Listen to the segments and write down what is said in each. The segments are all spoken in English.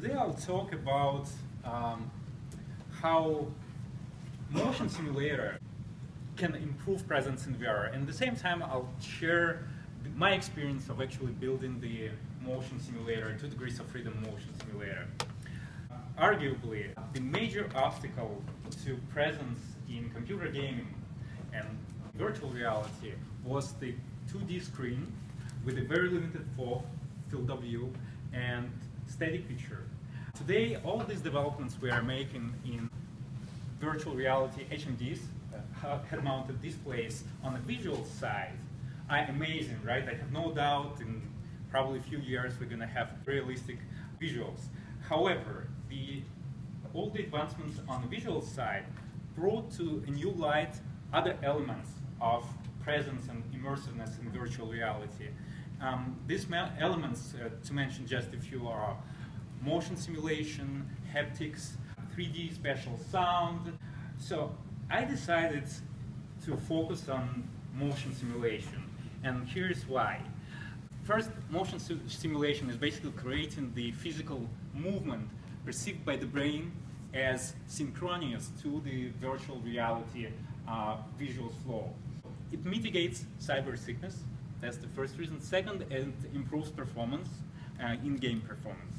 Today I'll talk about how motion simulator can improve presence in VR. And at the same time, I'll share my experience of actually building the motion simulator, 2 degrees of freedom motion simulator. Arguably, the major obstacle to presence in computer gaming and virtual reality was the 2D screen with a very limited field of view and static picture. Today, all these developments we are making in virtual reality HMDs, head-mounted displays on the visual side, are amazing, right? I have no doubt in probably a few years we're going to have realistic visuals. However, all the advancements on the visual side brought to a new light other elements of presence and immersiveness in virtual reality. These elements, to mention just a few, are motion simulation, haptics, 3D spatial sound. So I decided to focus on motion simulation, and here's why. First, motion simulation is basically creating the physical movement perceived by the brain as synchronous to the virtual reality visual flow. It mitigates cyber sickness. That's the first reason. Second, it improves performance, in-game performance.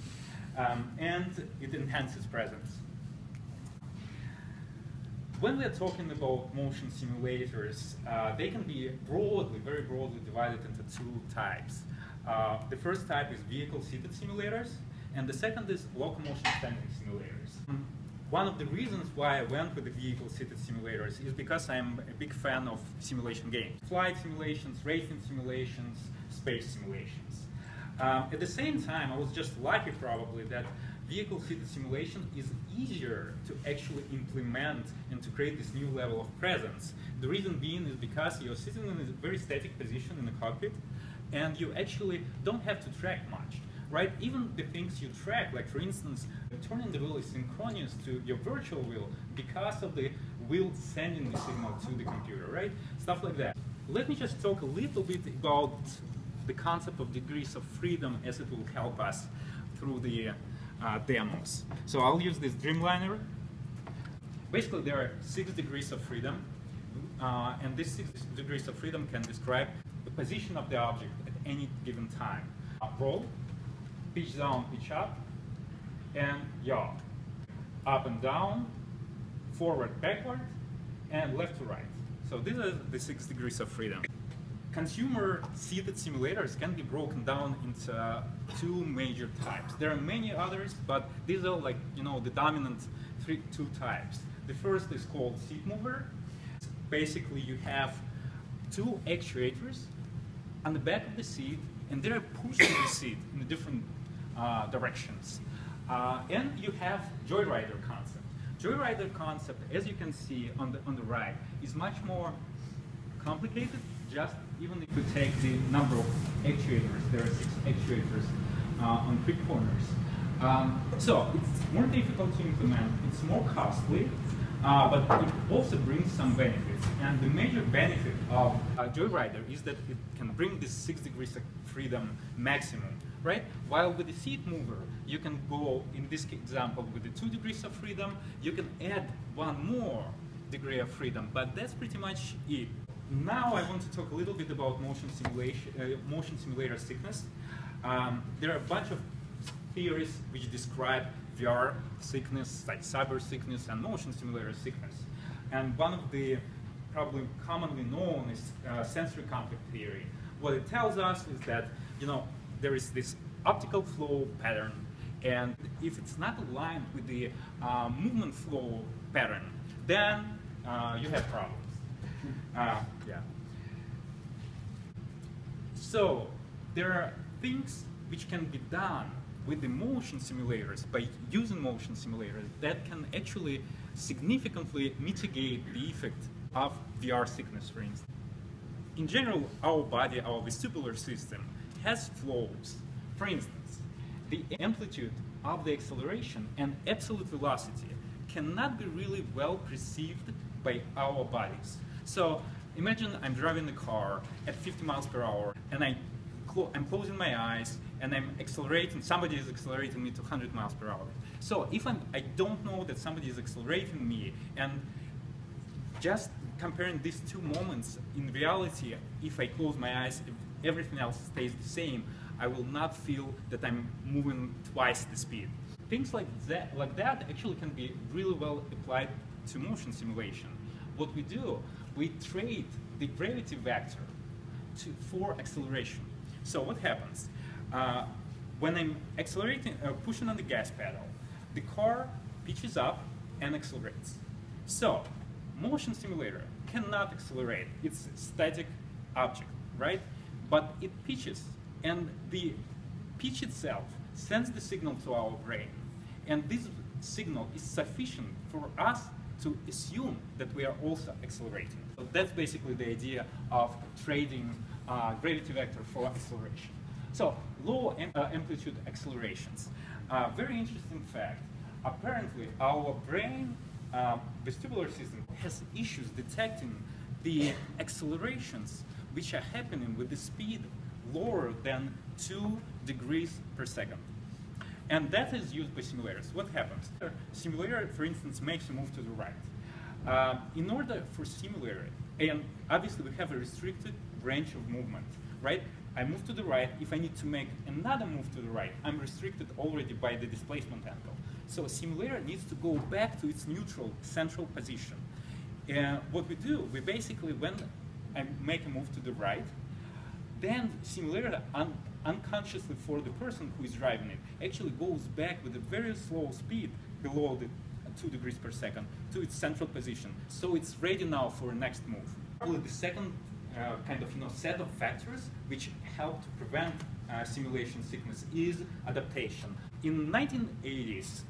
And it enhances presence. When we are talking about motion simulators, they can be very broadly divided into 2 types. The first type is vehicle-seated simulators, and the second is locomotion standing simulators. One of the reasons why I went with the vehicle-seated simulators is because I'm a big fan of simulation games. Flight simulations, racing simulations, space simulations. At the same time, I was just lucky probably that vehicle-seated simulation is easier to actually implement and to create this new level of presence. The reason being is because you're sitting in a very static position in the cockpit and you actually don't have to track much, right? Even the things you track, like for instance, turning the wheel is synchronous to your virtual wheel because of the wheel sending the signal to the computer, right? Stuff like that. Let me just talk a little bit about the concept of degrees of freedom as it will help us through the demos. So I'll use this Dreamliner. Basically, there are 6 degrees of freedom, and these 6 degrees of freedom can describe the position of the object at any given time. Roll, pitch down, pitch up, and yaw. Up and down, forward, backward, and left to right. So these are the 6 degrees of freedom. Consumer-seated simulators can be broken down into 2 major types. There are many others, but these are like, the dominant 2 types. The first is called seat mover. Basically, you have 2 actuators on the back of the seat, and they're pushing the seat in the different directions. And you have joyrider concept. Joyrider concept, as you can see on the right, is much more complicated. Just even if you take the number of actuators, there are 6 actuators on 3 corners. So it's more difficult to implement, it's more costly, but it also brings some benefits. And the major benefit of Joyrider is that it can bring this 6 degrees of freedom maximum, right? While with the seat mover, you can go, in this example, with the 2 degrees of freedom, you can add 1 more degree of freedom, but that's pretty much it. Now I want to talk a little bit about motion simulator sickness. There are a bunch of theories which describe VR sickness, like cyber sickness and motion simulator sickness. And one of the probably commonly known is sensory conflict theory. What it tells us is that there is this optical flow pattern, and if it's not aligned with the movement flow pattern, then you have problems. Yeah. So there are things which can be done with the motion simulators, by using motion simulators, that can actually significantly mitigate the effect of VR sickness, for instance. In general, our body, our vestibular system, has flows. For instance, the amplitude of the acceleration and absolute velocity cannot be really well perceived by our bodies. So imagine I'm driving the car at 50 miles per hour and I I'm closing my eyes and I'm accelerating, somebody is accelerating me to 100 miles per hour. So if I don't know that somebody is accelerating me, and just comparing these two moments, in reality, if I close my eyes, if everything else stays the same, I will not feel that I'm moving twice the speed. Things like that actually can be really well applied to motion simulation. What we do, we trade the gravity vector for acceleration. So what happens? When I'm accelerating, pushing on the gas pedal, the car pitches up and accelerates. So motion simulator cannot accelerate. It's a static object, right? But it pitches, and the pitch itself sends the signal to our brain. And this signal is sufficient for us to assume that we are also accelerating. So that's basically the idea of trading gravity vector for acceleration. So low amplitude accelerations. Very interesting fact. Apparently our brain vestibular system has issues detecting the accelerations which are happening with the speed lower than 2 degrees per second. And that is used by simulators. What happens? A simulator, for instance, makes a move to the right. In order for simulator, and obviously we have a restricted range of movement, right? I move to the right. If I need to make another move to the right, I'm restricted already by the displacement angle. So a simulator needs to go back to its neutral central position. What we do, we basically, when I make a move to the right, then simulator unconsciously for the person who is driving it actually goes back with a very slow speed below the 2 degrees per second to its central position. So it's ready now for the next move. Probably the second kind of set of factors which help to prevent simulation sickness is adaptation. In 1980s,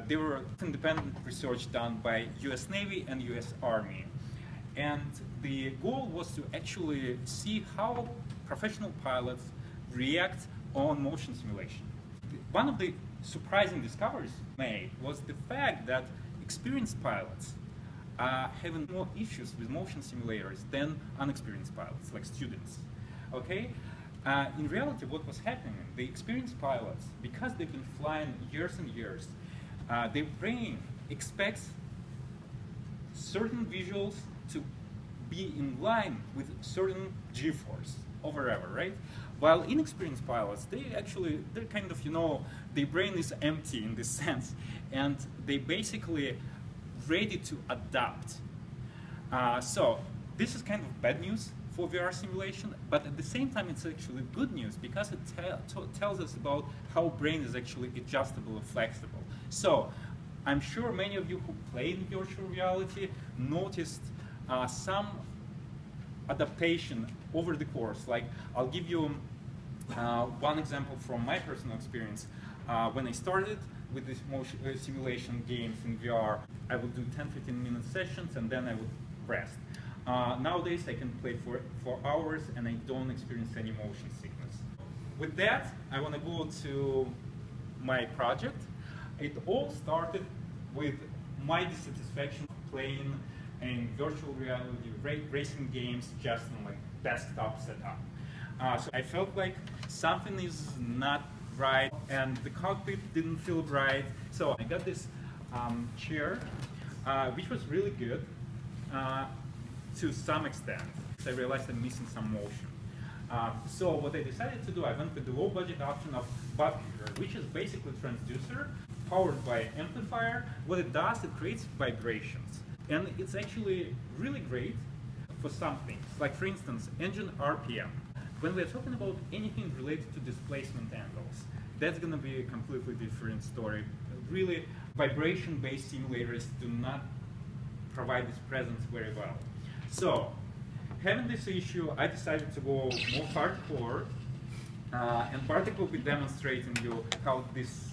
there were independent research done by US Navy and US Army. And the goal was to actually see how professional pilots react on motion simulation. One of the surprising discoveries made was the fact that experienced pilots are having more issues with motion simulators than unexperienced pilots, like students. Okay? In reality, what was happening, the experienced pilots, because they've been flying years and years, their brain expects certain visuals to be in line with certain g-force or wherever, right? While inexperienced pilots, they're kind of, their brain is empty in this sense, and they basically ready to adapt. So this is kind of bad news for VR simulation, but at the same time it's actually good news because it tells us about how brain is actually adjustable and flexible. So I'm sure many of you who play in virtual reality noticed some adaptation over the course. Like, I'll give you one example from my personal experience. When I started with this motion simulation games in VR, I would do 10-15 minute sessions and then I would rest. Nowadays I can play for hours and I don't experience any motion sickness. With that, I want to go to my project. It all started with my dissatisfaction playing in virtual reality racing games just in like desktop setup. So I felt like something is not right and the cockpit didn't feel right. So I got this chair, which was really good to some extent. I realized I'm missing some motion. So what I decided to do, I went with the low budget option of butt heater, which is basically a transducer powered by amplifier. What it does, it creates vibrations. And it's actually really great for some things. Like for instance, engine RPM. When we're talking about anything related to displacement angles, that's going to be a completely different story. Really, vibration-based simulators do not provide this presence very well. So, having this issue, I decided to go more hardcore, and Bartek will be demonstrating you how this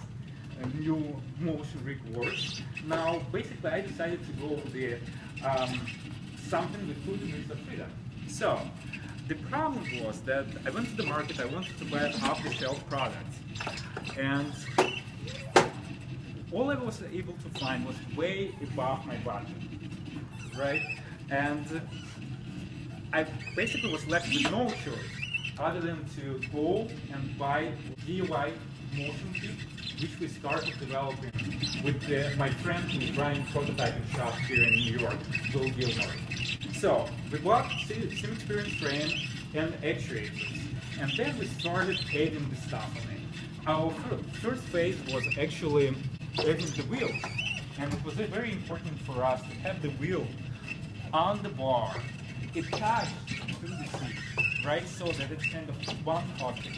new motion rig works. Now, basically, I decided to go with the something with 2 degrees of freedom. So, the problem was that I went to the market, I wanted to buy an off-the-shelf product, and all I was able to find was way above my budget, right? And I basically was left with no choice other than to go and buy DIY motion kit, which we started developing with my friend who's running prototyping shop here in New York, Will Gilmore. So we bought sim experience frame and actuators, and then we started adding the stuff on it. Our first phase was actually adding the wheel, and it was very important for us to have the wheel on the bar. It touched to the seat, right, so that it's kind of one cockpit.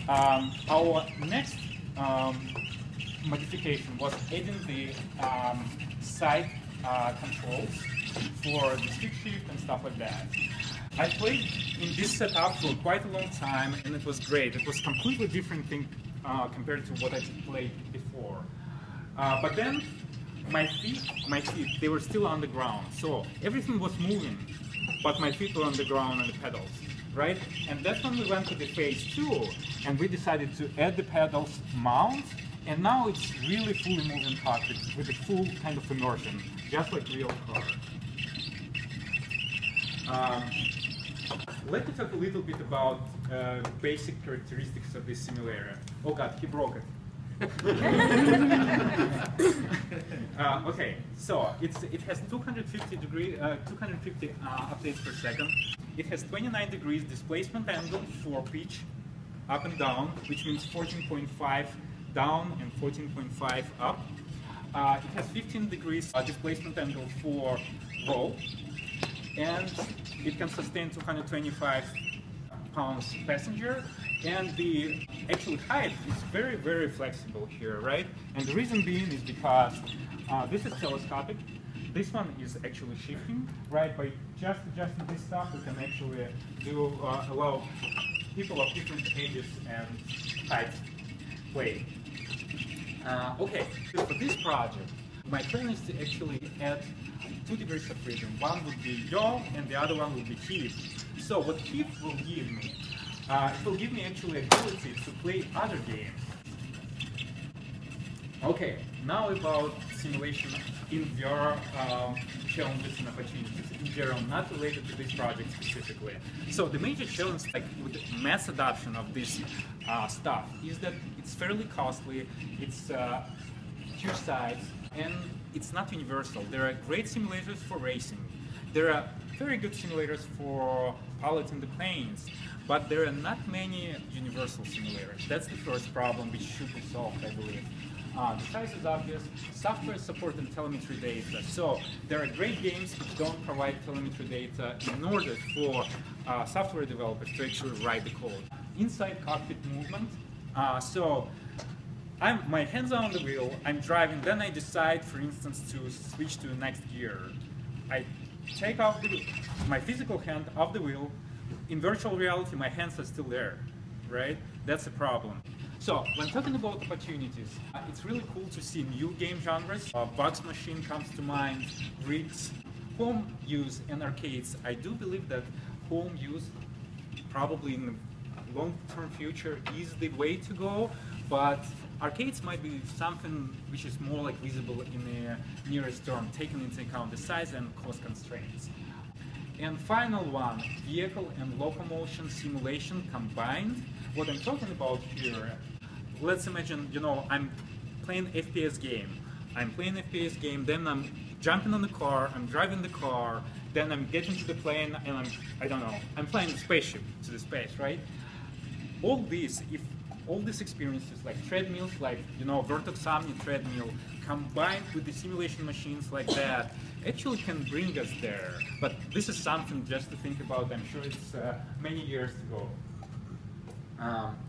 Our next modification was adding the side controls for the stick shift and stuff like that. I played in this setup for quite a long time, and it was great. It was completely different thing compared to what I played before. But then my feet, they were still on the ground. So everything was moving, but my feet were on the ground and the pedals, right? And that's when we went to the phase 2, and we decided to add the pedals mount, and now it's really fully moving cockpit with a full kind of immersion, just like real car. Let me talk a little bit about basic characteristics of this simulator. Oh God, he broke it. Okay, so it has 250 updates per second. It has 29 degrees displacement angle for pitch, up and down, which means 14.5 down and 14.5 up. It has 15 degrees displacement angle for roll, and it can sustain 225 pounds passenger, and the actual height is very, very flexible here, right? And the reason being is because this is telescopic. This one is actually shifting, right? By just adjusting this stuff, we can actually allow people of different ages and heights play. Okay, so for this project, my plan is to actually add 2 degrees of freedom. One would be yaw, and the other one would be heave. So what heave will give me? It will give me actually ability to play other games. Okay, now about simulation in VR challenges and opportunities in general, not related to this project specifically. So the major challenge, like with the mass adoption of this stuff, is that it's fairly costly, it's huge size, and it's not universal. There are great simulators for racing. There are very good simulators for piloting the planes, but there are not many universal simulators. That's the first problem which should be solved, I believe. The size is obvious. Software support and telemetry data. So there are great games which don't provide telemetry data in order for software developers to actually write the code. Inside cockpit movement. My hands are on the wheel, I'm driving, then I decide, for instance, to switch to the next gear. I take off my physical hand off the wheel. In virtual reality, my hands are still there, right? That's a problem. So, when talking about opportunities, it's really cool to see new game genres. Bugs Machine comes to mind, rigs, home use, and arcades. I do believe that home use, probably in the long-term future, is the way to go, but arcades might be something which is more like visible in the nearest term, taking into account the size and cost constraints. And final one, vehicle and locomotion simulation combined. What I'm talking about here, let's imagine, I'm playing FPS game. I'm playing FPS game, then I'm jumping on the car, I'm driving the car, then I'm getting to the plane, and I'm flying the spaceship to the space, right? All these experiences, like treadmills, like Vertex Omni treadmill, combined with the simulation machines like that, actually can bring us there. But this is something just to think about. I'm sure it's many years to go.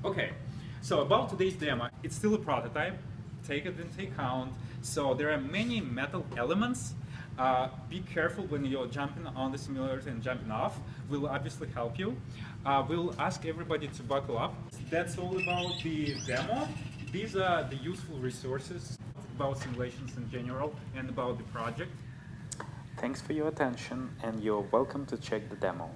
Okay, so about today's demo, it's still a prototype. Take it into account. So there are many metal elements. Be careful when you're jumping on the simulator and jumping off. We'll obviously help you. We'll ask everybody to buckle up. That's all about the demo. These are the useful resources about simulations in general and about the project. Thanks for your attention, and you're welcome to check the demo.